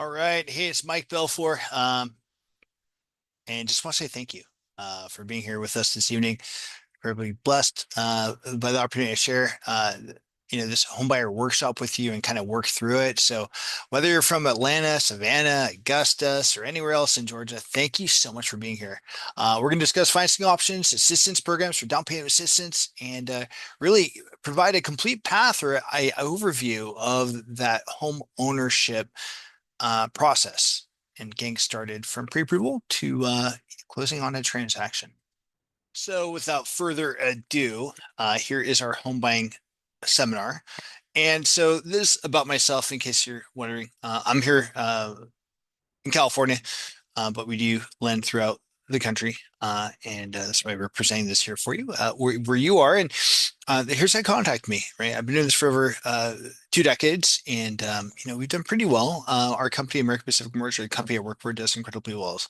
All right. Hey, it's Mike Belfor. And just want to say thank you for being here with us this evening. Very blessed by the opportunity to share this homebuyer workshop with you and kind of work through it. So whether you're from Atlanta, Savannah, Augusta, or anywhere else in Georgia, thank you so much for being here. We're going to discuss financing options, assistance programs for down payment assistance, and really provide a complete path or a overview of that home ownership process and getting started from pre-approval to closing on a transaction. So without further ado, here is our home buying seminar. And so this is about myself, in case you're wondering. I'm here in California, but we do lend throughout the country. And that's why we're presenting this here for you, where you are. And here's how to contact me, right? I've been doing this for over 2 decades, and we've done pretty well. Our company, American Pacific Mortgage, the company I work for, does incredibly well.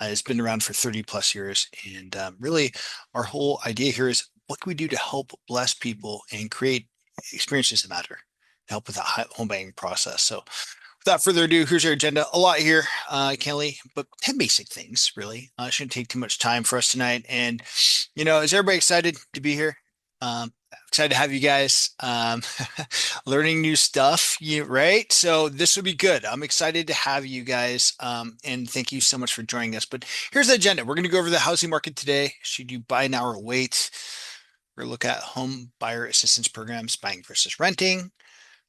It's been around for 30 plus years, and really, our whole idea here is what can we do to help bless people and create experiences that matter, help with the home buying process. So without further ado, here's our agenda. A lot here, Kelly, but 10 basic things, really. Shouldn't take too much time for us tonight. And, is everybody excited to be here? Excited to have you guys learning new stuff, right? So this will be good. I'm excited to have you guys, and thank you so much for joining us. But here's the agenda. We're going to go over the housing market today. Should you buy now or wait? We're going to look at home buyer assistance programs, buying versus renting,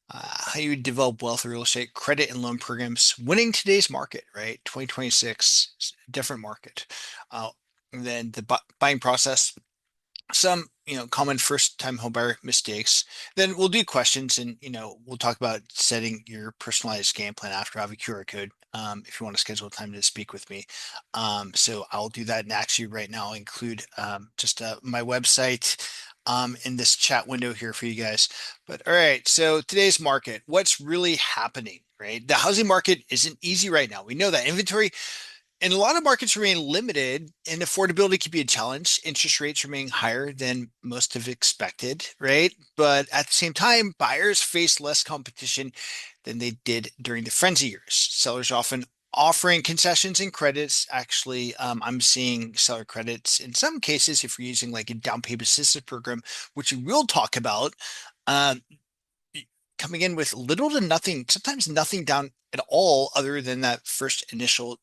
how you develop wealth through real estate, credit and loan programs, winning today's market, right? 2026, different market. And then the buying process, some, common first-time homebuyer mistakes. Then we'll do questions and, we'll talk about setting your personalized game plan after. I have a QR code if you want to schedule time to speak with me. So I'll do that. And actually right now I'll include just my website in this chat window here for you guys. But all right, so today's market, what's really happening, right? The housing market isn't easy right now. We know that inventory in a lot of markets remain limited and affordability can be a challenge. Interest rates remain higher than most have expected, right? But at the same time, buyers face less competition than they did during the frenzy years. Sellers often offering concessions and credits. Actually, I'm seeing seller credits in some cases if you're using like a down payment assistance program, which we will talk about, um, coming in with little to nothing, sometimes nothing down at all other than that first initial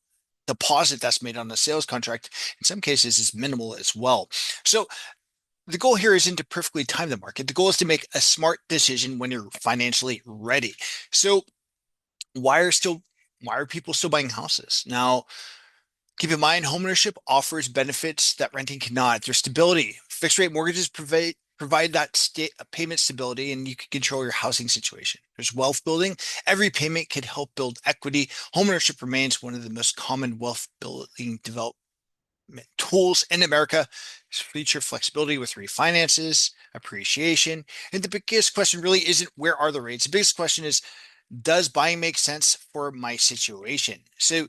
deposit that's made on the sales contract. In some cases, is minimal as well. So the goal here isn't to perfectly time the market. The goal is to make a smart decision when you're financially ready. So why are people still buying houses? Now, keep in mind, homeownership offers benefits that renting cannot. There's stability. Fixed rate mortgages provide that payment stability, and you can control your housing situation. There's wealth building. Every payment can help build equity. Homeownership remains one of the most common wealth building development tools in America. Feature flexibility with refinances, appreciation. And the biggest question really isn't where are the rates? The biggest question is, does buying make sense for my situation? So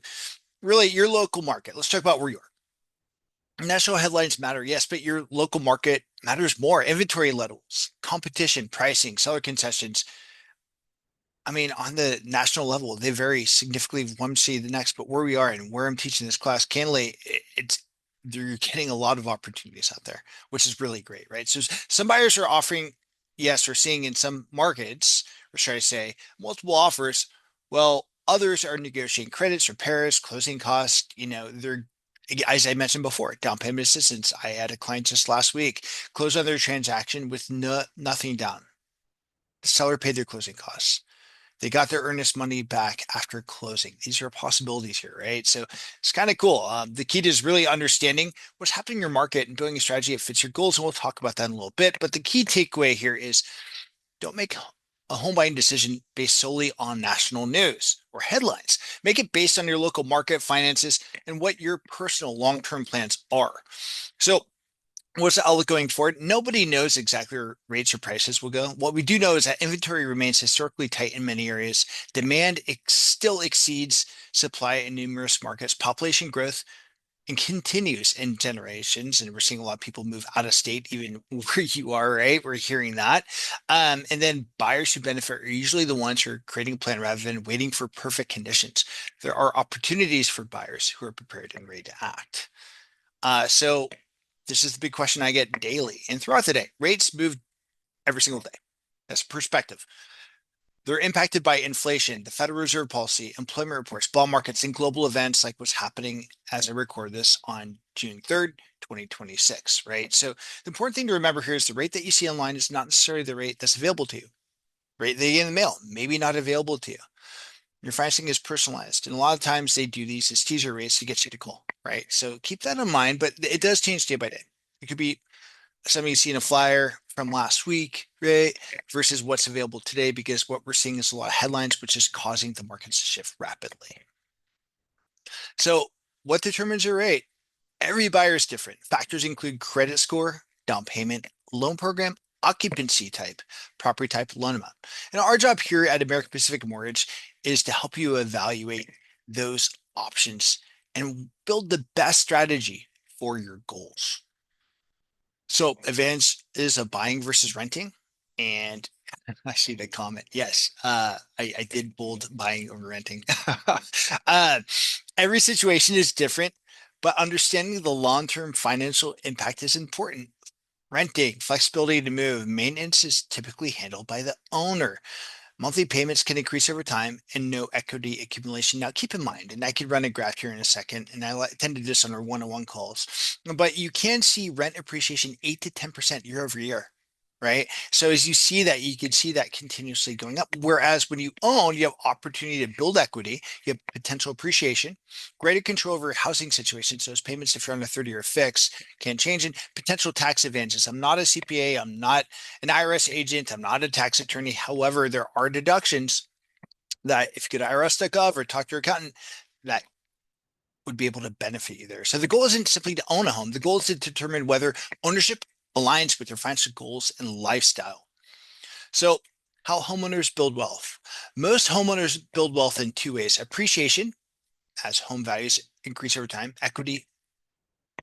really your local market. Let's talk about where you are. National headlines matter, yes, but your local market matters more. Inventory levels, competition, pricing, seller concessions. I mean, on the national level, they vary significantly from one city to the next. But where we are and where I'm teaching this class, candidly, it's you're getting a lot of opportunities out there, which is really great, right? So some buyers are offering, yes, we're seeing in some markets, or should I say, multiple offers. Well, others are negotiating credits, repairs, closing costs. They're, as I mentioned before, down payment assistance. I had a client just last week close on their transaction with nothing down. The seller paid their closing costs. They got their earnest money back after closing. These are possibilities here, right? So it's kind of cool. The key to is really understanding what's happening in your market and building a strategy that fits your goals. And we'll talk about that in a little bit. But the key takeaway here is don't make a home buying decision based solely on national news or headlines. Make it based on your local market, finances, and what your personal long-term plans are. So what's the outlook going forward? Nobody knows exactly where rates or prices will go. What we do know is that inventory remains historically tight in many areas. Demand still exceeds supply in numerous markets. Population growth and continues in generations. And we're seeing a lot of people move out of state, even where you are, right? We're hearing that. And then buyers who benefit are usually the ones who are creating a plan rather than waiting for perfect conditions. There are opportunities for buyers who are prepared and ready to act. So this is the big question I get daily and throughout the day. Rates move every single day. That's perspective. They're impacted by inflation, the Federal Reserve policy, employment reports, bond markets, and global events like what's happening as I record this on June 3rd, 2026, right? So the important thing to remember here is the rate that you see online is not necessarily the rate that's available to you. Rate that you get in the mail, maybe not available to you. Your financing is personalized. And a lot of times they do these as teaser rates to get you to call, right? So keep that in mind, but it does change day by day. It could be something you see in a flyer from last week, right? Versus what's available today, because what we're seeing is a lot of headlines, which is causing the markets to shift rapidly. So what determines your rate? Every buyer is different. Factors include credit score, down payment, loan program, occupancy type, property type, loan amount. And our job here at American Pacific Mortgage is to help you evaluate those options and build the best strategy for your goals. So advantage is a buying versus renting. And I see the comment. Yes, I did bold buying over renting. uh, every situation is different, but understanding the long-term financial impact is important. Renting, flexibility to move, maintenance is typically handled by the owner. Monthly payments can increase over time and no equity accumulation. Now, keep in mind, and I could run a graph here in a second, and I tend to do this on our one-on-one calls, but you can see rent appreciation 8 to 10% year over year, right? So as you see that, you can see that continuously going up. Whereas when you own, you have opportunity to build equity, you have potential appreciation, greater control over your housing situation. So those payments, if you're on a 30-year fix, can change, and potential tax advantages. I'm not a CPA, I'm not an IRS agent. I'm not a tax attorney. However, there are deductions that if you go to IRS.gov or talk to your accountant, that would be able to benefit you there. So the goal isn't simply to own a home. The goal is to determine whether ownership aligns with your financial goals and lifestyle. So how homeowners build wealth. Most homeowners build wealth in two ways: appreciation, as home values increase over time, equity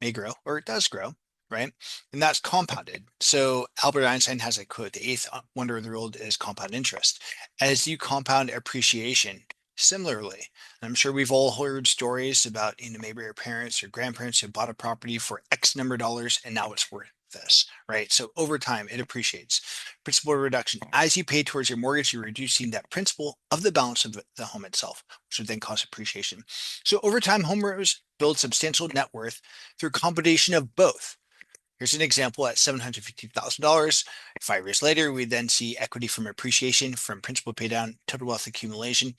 may grow, or it does grow, right? And that's compounded. So Albert Einstein has a quote: the eighth wonder of the world is compound interest. As you compound appreciation, similarly, I'm sure we've all heard stories about, maybe your parents or grandparents who bought a property for X number of dollars and now it's worth this, right? So over time, it appreciates. Principal reduction. As you pay towards your mortgage, you're reducing that principal of the balance of the home itself, which would then cause appreciation. So over time, homeowners build substantial net worth through a combination of both. Here's an example at $750,000. 5 years later, we then see equity from appreciation, from principal pay down, total wealth accumulation.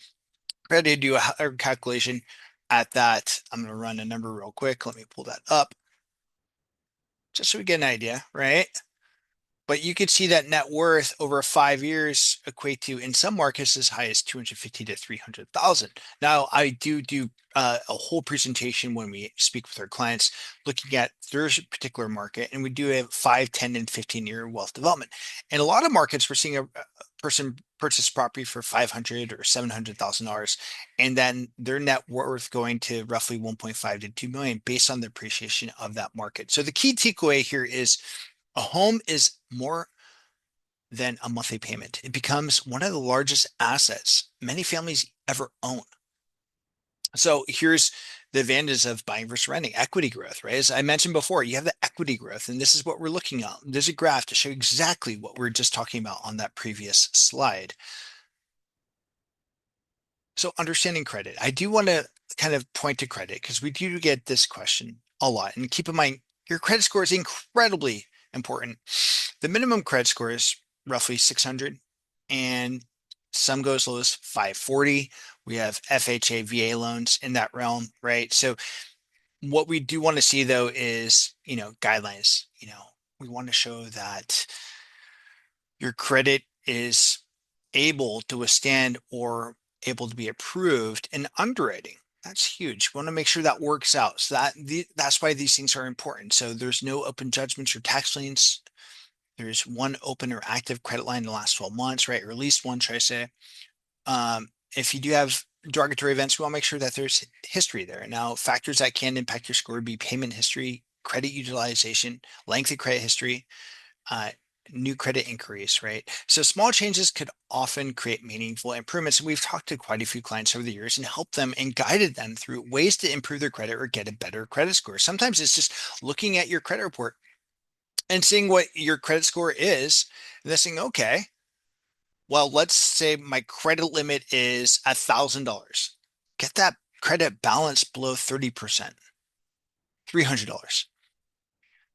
Ready to do a calculation at that. I'm going to run a number real quick. Let me pull that up just so we get an idea, right? But you could see that net worth over 5 years equate to, in some markets, as high as 250 to 300,000. Now, I do a whole presentation when we speak with our clients, looking at their particular market, and we do a 5, 10, and 15-year wealth development. In a lot of markets, we're seeing a person purchase property for $500 or $700,000, and then their net worth going to roughly 1.5 to 2 million based on the appreciation of that market. So the key takeaway here is a home is more than a monthly payment. It becomes one of the largest assets many families ever own. So here's the advantages of buying versus renting: equity growth, right? As I mentioned before, you have the equity growth, and this is what we're looking at. There's a graph to show exactly what we are just talking about on that previous slide. So understanding credit. I do want to kind of point to credit because we do get this question a lot. And keep in mind, your credit score is incredibly important. The minimum credit score is roughly 600, and some go as low as 540. We have FHA, VA loans in that realm, right? So what we do want to see though is, guidelines. We want to show that your credit is able to withstand or able to be approved in underwriting. That's huge. We want to make sure that works out. So that's why these things are important. So there's no open judgments or tax liens. There's one open or active credit line in the last 12 months, right? Or at least one, should I say. If you do have derogatory events, we want to make sure that there's history there. Now, factors that can impact your score would be payment history, credit utilization, length of credit history, uh, new credit inquiries, right? So small changes could often create meaningful improvements. And we've talked to quite a few clients over the years and helped them and guided them through ways to improve their credit or get a better credit score. Sometimes it's just looking at your credit report and seeing what your credit score is, and then saying, okay, well, let's say my credit limit is $1,000. Get that credit balance below 30%, $300.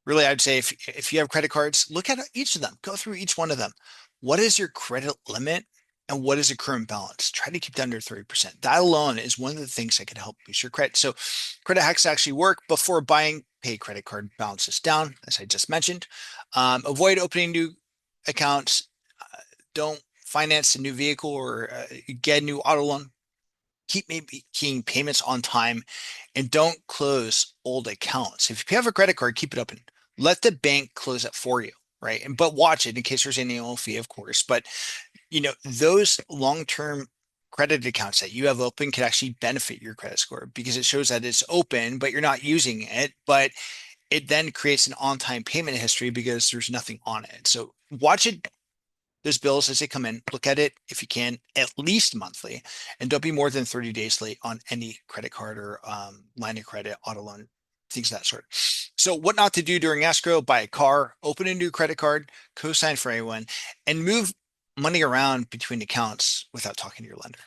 Really, I'd say if you have credit cards, look at each of them, go through each one of them. What is your credit limit and what is the current balance? Try to keep it under 30%. That alone is one of the things that can help boost your credit. So credit hacks actually work. Before buying, pay credit card balances down, as I just mentioned. Avoid opening new accounts. Don't finance a new vehicle or get a new auto loan. Keep making payments on time and don't close old accounts. If you have a credit card, keep it open. Let the bank close it for you, right? But watch it in case there's any annual fee, of course. But those long-term credit accounts that you have open can actually benefit your credit score because it shows that it's open, but you're not using it. But it then creates an on-time payment history because there's nothing on it. So watch it, those bills as they come in, look at it if you can, at least monthly, and don't be more than 30 days late on any credit card or line of credit, auto loan, things of that sort. So what not to do during escrow: buy a car, open a new credit card, co-sign for anyone, and move money around between accounts without talking to your lender.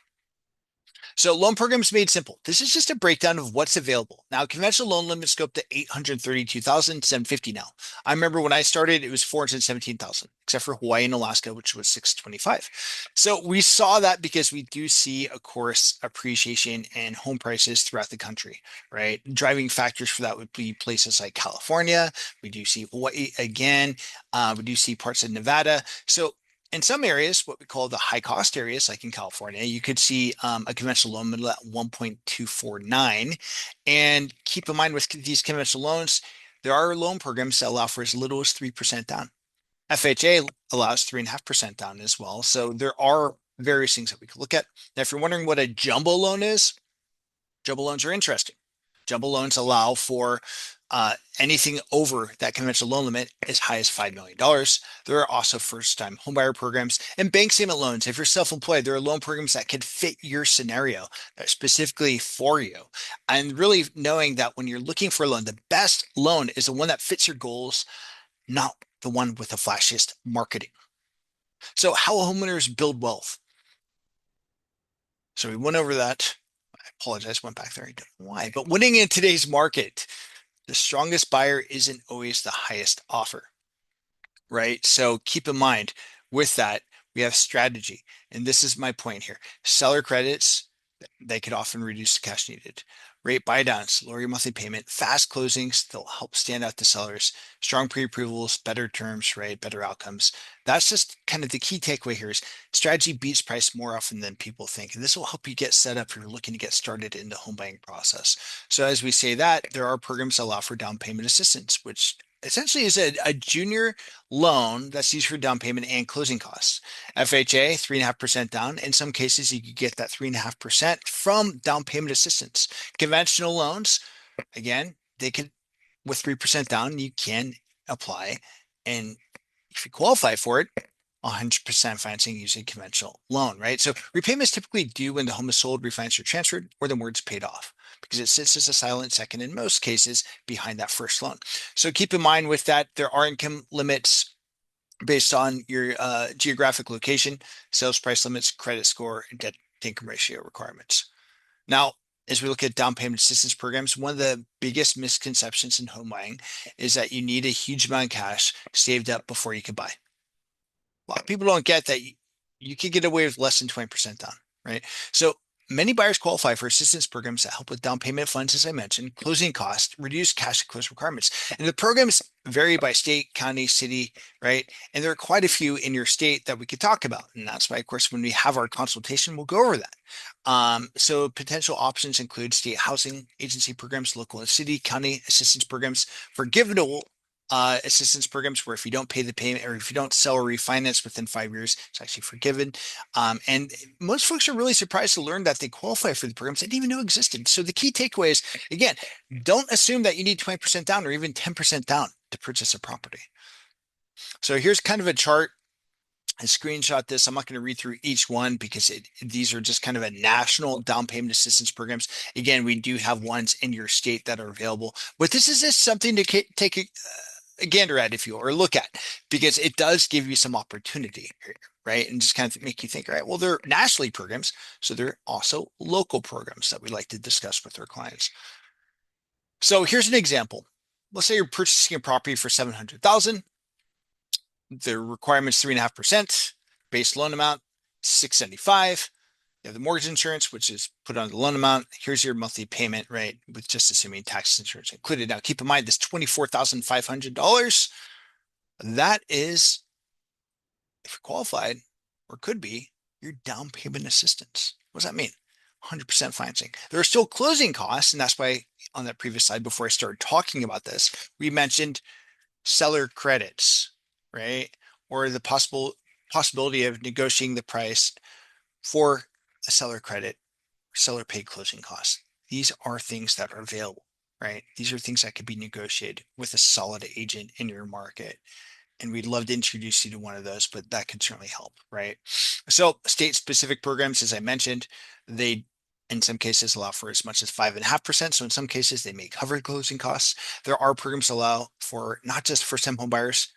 So loan programs made simple. This is just a breakdown of what's available. Now, conventional loan limits go up to 832,750 now. I remember when I started, it was 417,000, except for Hawaii and Alaska, which was 625. So we saw that because we do see, of course, appreciation in home prices throughout the country, right? Driving factors for that would be places like California. We do see Hawaii again. We do see parts of Nevada. So in some areas, what we call the high cost areas, like in California, you could see a conventional loan at 1.249. And keep in mind with these conventional loans, there are loan programs that allow for as little as 3% down. FHA allows 3.5% down as well. So there are various things that we could look at. Now, if you're wondering what a jumbo loan is, jumbo loans are interesting. Jumbo loans allow for anything over that conventional loan limit as high as $5 million. There are also first-time homebuyer programs and bank statement loans. If you're self-employed, there are loan programs that can fit your scenario that are specifically for you. And really knowing that when you're looking for a loan, the best loan is the one that fits your goals, not the one with the flashiest marketing. So how homeowners build wealth. So we went over that. I apologize, went back there. I don't know why, but winning in today's market, the strongest buyer isn't always the highest offer, right? So keep in mind with that, we have strategy. And this is my point here. Seller credits, they could often reduce the cash needed. Rate buydowns, lower your monthly payment, fast closings, they'll help stand out to sellers, strong pre-approvals, better terms, right? Better outcomes. That's just kind of the key takeaway here is strategy beats price more often than people think. And this will help you get set up if you're looking to get started in the home buying process. So as we say that, there are programs that allow for down payment assistance, which essentially is a junior loan that's used for down payment and closing costs. FHA, 3.5% down. In some cases, you could get that 3.5% from down payment assistance. Conventional loans, again, they could, with 3% down, you can apply. And if you qualify for it, 100% financing using conventional loan, right? So repayments typically due when the home is sold, refinanced, or transferred, or the mortgage paid off, because it sits as a silent second in most cases behind that first loan. So keep in mind with that, there are income limits based on your geographic location, sales price limits, credit score, and debt to income ratio requirements. Now, as we look at down payment assistance programs, one of the biggest misconceptions in home buying is that you need a huge amount of cash saved up before you can buy. A lot of people don't get that you can get away with less than 20% down, right? So many buyers qualify for assistance programs that help with down payment funds, as I mentioned, closing costs, reduce cash to close requirements. And the programs vary by state, county, city, right? And there are quite a few in your state that we could talk about. And that's why, of course, when we have our consultation, we'll go over that. So potential options include state housing agency programs, local and city, county assistance programs, forgivable assistance programs where if you don't pay the payment or if you don't sell or refinance within 5 years, it's actually forgiven. And most folks are really surprised to learn that they qualify for the programs they didn't even know existed. So the key takeaway is, again, don't assume that you need 20% down or even 10% down to purchase a property. So here's kind of a chart. I screenshot this. I'm not going to read through each one because these are just kind of a national down payment assistance programs. Again, we do have ones in your state that are available, but this is just something to take a gander at, if you will, or look at, because it does give you some opportunity here, right? And just kind of make you think, all right, well, they're nationally programs, so they're also local programs that we like to discuss with our clients. So here's an example. Let's say you're purchasing a property for 700,000. The requirement's 3.5%, base loan amount 675. You have the mortgage insurance, which is put on the loan amount. Here's your monthly payment, right? With just assuming tax insurance included. Now, keep in mind this $24,500. That is, if you're qualified, or could be, your down payment assistance. What does that mean? 100% financing. There are still closing costs, and that's why on that previous slide, before I started talking about this, we mentioned seller credits, right? Or the possibility of negotiating the price for a seller credit, seller paid closing costs. These are things that are available, right? These are things that could be negotiated with a solid agent in your market. And we'd love to introduce you to one of those, but that could certainly help, right? So state specific programs, as I mentioned, they in some cases allow for as much as 5.5%. So in some cases, they may cover closing costs. There are programs that allow for not just first-time home buyers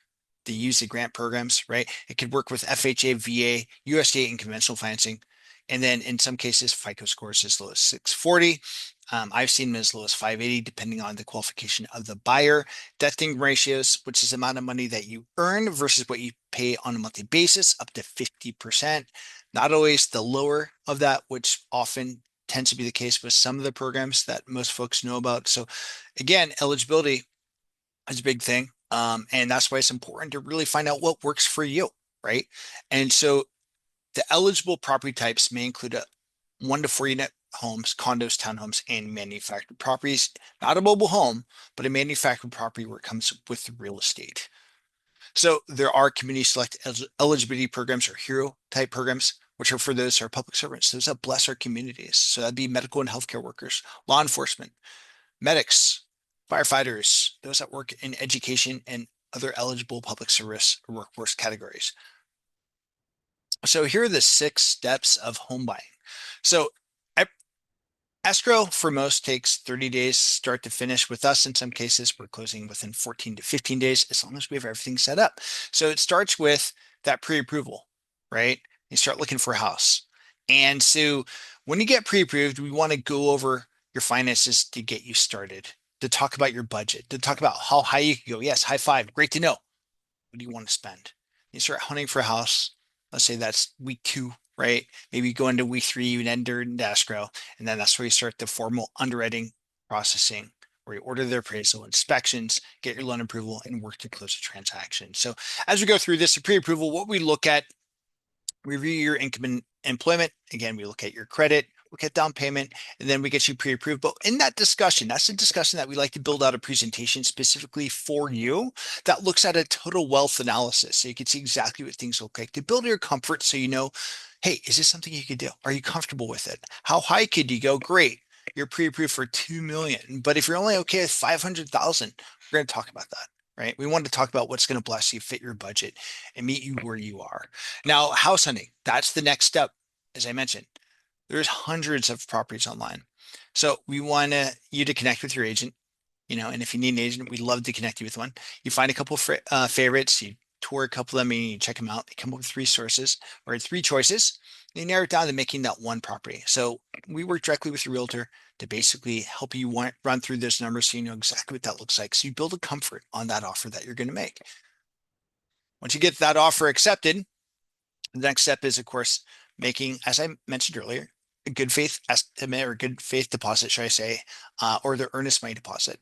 to use the grant programs, right? It could work with FHA, VA, USDA, and conventional financing. And then in some cases, FICO scores as low as 640. I've seen them as low as 580, depending on the qualification of the buyer. Debt-to-income ratios, which is the amount of money that you earn versus what you pay on a monthly basis, up to 50%. Not always the lower of that, which often tends to be the case with some of the programs that most folks know about. So again, eligibility is a big thing. And that's why it's important to really find out what works for you, right? And so the eligible property types may include a 1 to 4 unit homes, condos, townhomes, and manufactured properties. Not a mobile home, but a manufactured property where it comes with real estate. So there are community select eligibility programs or hero type programs, which are for those who are public servants, those that bless our communities. So that'd be medical and healthcare workers, law enforcement, medics, firefighters, those that work in education and other eligible public service or workforce categories. So here are the 6 steps of home buying. So escrow for most takes 30 days start to finish. With us, in some cases, we're closing within 14 to 15 days, as long as we have everything set up. So it starts with that pre-approval, right? You start looking for a house. And so when you get pre-approved, we want to go over your finances to get you started, to talk about your budget, to talk about how high you can go. Yes, high five. Great to know. What do you want to spend? You start hunting for a house. Let's say that's week 2, right? Maybe you go into week 3, you enter into escrow, and then that's where you start the formal underwriting processing, where you order the appraisal, inspections, get your loan approval, and work to close the transaction. So as we go through this, the pre-approval, what we look at, review your income and employment. Again, we look at your credit, look at down payment, and then we get you pre-approved. But in that discussion, that's the discussion that we like to build out a presentation specifically for you that looks at a total wealth analysis. So you can see exactly what things look like to build your comfort. So you know, hey, is this something you could do? Are you comfortable with it? How high could you go? Great. You're pre-approved for 2 million. But if you're only okay with 500,000, we're going to talk about that. Right? We wanted to talk about what's going to bless you, fit your budget, and meet you where you are. Now, house hunting, that's the next step. As I mentioned, there's hundreds of properties online. So we want you to connect with your agent, and if you need an agent, we'd love to connect you with one. You find a couple of favorites, you tour a couple of them, and you check them out. You come up with 3 sources or 3 choices. And you narrow it down to making that one property. So we work directly with your realtor to basically help you run through those numbers so you know exactly what that looks like. So you build a comfort on that offer that you're going to make. Once you get that offer accepted, the next step is, of course, making, as I mentioned earlier, a good faith estimate or good faith deposit, should I say, or the earnest money deposit.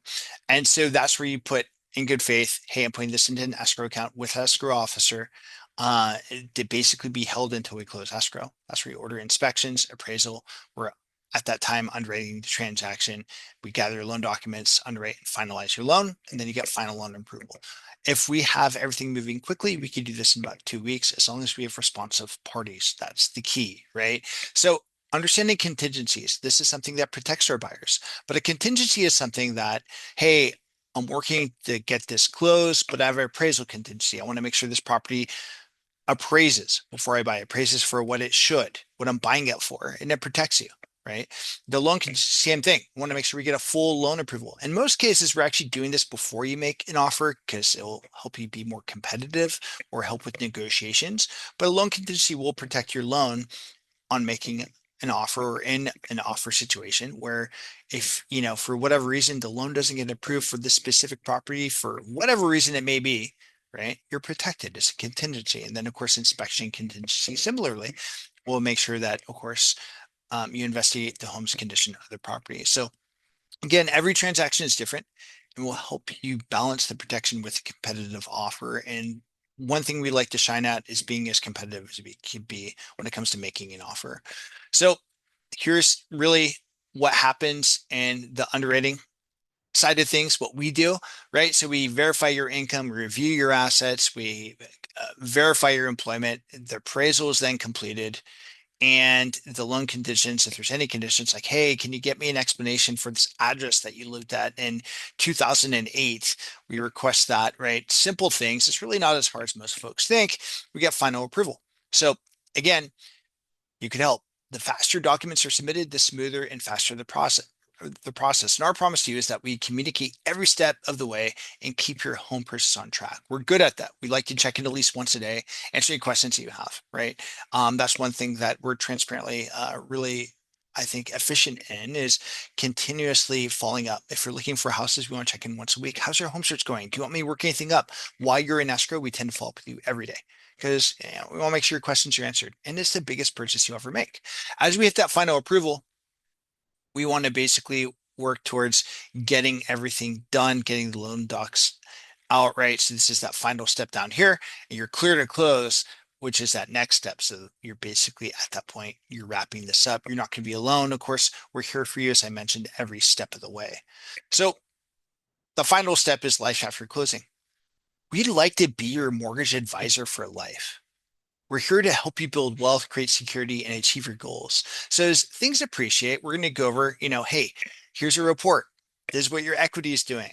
And so that's where you put in good faith, hey, I'm putting this into an escrow account with an escrow officer to basically be held until we close escrow. That's where you order inspections, appraisal, where at that time underwriting the transaction. We gather your loan documents, underwrite and finalize your loan, and then you get final loan approval. If we have everything moving quickly, we can do this in about 2 weeks, as long as we have responsive parties. That's the key, right? So understanding contingencies, this is something that protects our buyers. But a contingency is something that, hey, I'm working to get this closed, but I have an appraisal contingency. I want to make sure this property appraises before I buy it, appraises for what it should, what I'm buying it for, and it protects you, right? The loan can same thing. We want to make sure we get a full loan approval. In most cases, we're actually doing this before you make an offer because it will help you be more competitive or help with negotiations. But a loan contingency will protect your loan on making an offer or in an offer situation where if, for whatever reason, the loan doesn't get approved for this specific property for whatever reason it may be, right? You're protected as a contingency. And then of course, inspection contingency similarly will make sure that, of course, you investigate the home's condition of the property. So again, every transaction is different and will help you balance the protection with a competitive offer. And one thing we like to shine at is being as competitive as we can be when it comes to making an offer. So here's really what happens in the underwriting side of things, what we do, right? So we verify your income, review your assets, we verify your employment. The appraisal is then completed and the loan conditions, if there's any conditions like, hey, can you get me an explanation for this address that you lived at in 2008? We request that, right? Simple things. It's really not as hard as most folks think. We get final approval. So again, you can help. The faster documents are submitted, the smoother and faster the process. And our promise to you is that we communicate every step of the way and keep your home purchase on track. We're good at that. We like to check in at least once a day, answer any questions that you have, right? That's one thing that we're transparently really, I think, efficient in is continuously following up. If you're looking for houses, we want to check in once a week. How's your home search going? Do you want me to work anything up? While you're in escrow, we tend to follow up with you every day because we want to make sure your questions are answered. And it's the biggest purchase you ever make. As we hit that final approval, we want to basically work towards getting everything done, getting the loan docs out, right? So this is that final step down here, and you're clear to close, which is that next step. So you're basically at that point, you're wrapping this up. You're not going to be alone. Of course, we're here for you, as I mentioned, every step of the way. So the final step is life after closing. We'd like to be your mortgage advisor for life. We're here to help you build wealth, create security, and achieve your goals. So as things appreciate, we're going to go over, hey, here's a report. This is what your equity is doing.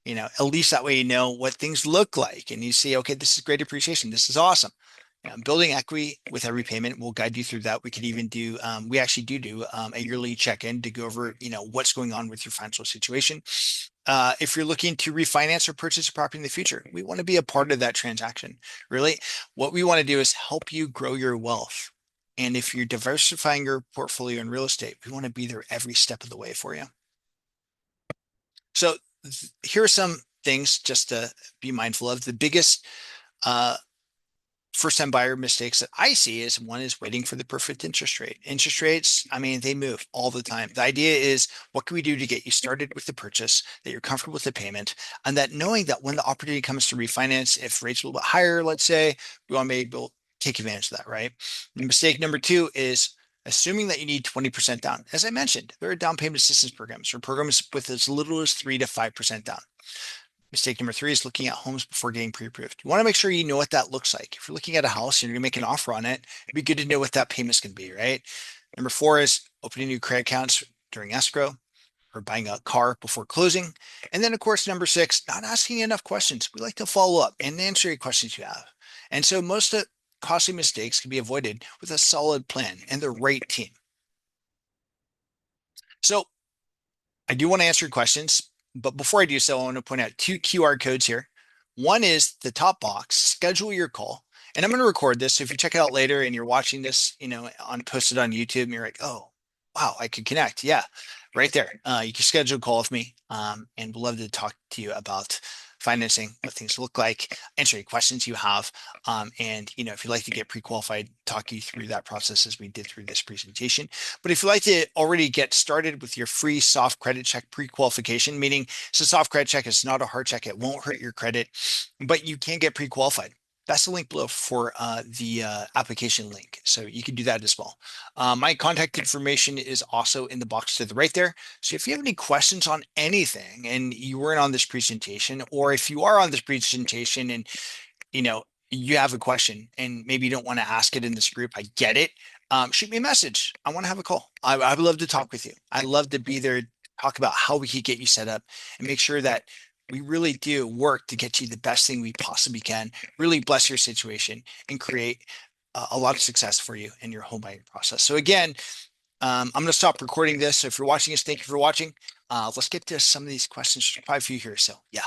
At least that way you know what things look like. And you see, okay, this is great appreciation. This is awesome. Building equity with every payment, we'll guide you through that. We could even do, we actually do a yearly check-in to go over, what's going on with your financial situation. If you're looking to refinance or purchase a property in the future, we want to be a part of that transaction. Really, what we want to do is help you grow your wealth. And if you're diversifying your portfolio in real estate, we want to be there every step of the way for you. So here are some things just to be mindful of. The biggest first time buyer mistakes that I see is one is waiting for the perfect interest rate. Interest rates, I mean, they move all the time. The idea is what can we do to get you started with the purchase, that you're comfortable with the payment, and that knowing that when the opportunity comes to refinance, if rates are a little bit higher, let's say, we want to be able to take advantage of that, right? Mistake number two is assuming that you need 20% down. As I mentioned, there are down payment assistance programs or programs with as little as 3 to 5% down. Mistake number three is looking at homes before getting pre-approved. You want to make sure you know what that looks like. If you're looking at a house and you're going to make an offer on it, it'd be good to know what that payment's going to be, right? Number four is opening new credit accounts during escrow or buying a car before closing. And then, of course, number six, not asking enough questions. We like to follow up and answer any questions you have. And so most of the costly mistakes can be avoided with a solid plan and the right team. So I do want to answer your questions, but before I do so, I want to point out two QR codes here. One is the top box, schedule your call. And I'm going to record this. So if you check it out later and you're watching this, on posted on YouTube, and you're like, oh, wow, I could connect. Yeah, right there. You can schedule a call with me. And we'd love to talk to you about financing, what things look like, answer any questions you have. And if you'd like to get pre-qualified, talk you through that process as we did through this presentation. But if you'd like to already get started with your free soft credit check pre-qualification, meaning it's a soft credit check, it's not a hard check, it won't hurt your credit, but you can get pre-qualified. That's the link below for the application link. So you can do that as well. My contact information is also in the box to the right there. So if you have any questions on anything and you weren't on this presentation, or if you are on this presentation and you have a question and maybe you don't want to ask it in this group, I get it. Shoot me a message. I want to have a call. I would love to talk with you. I'd love to be there, talk about how we could get you set up and make sure that we really do work to get you the best thing we possibly can, really bless your situation and create a lot of success for you in your home buying process. So again, I'm going to stop recording this. So if you're watching this, thank you for watching. Let's get to some of these questions. There's probably a few here. So yeah.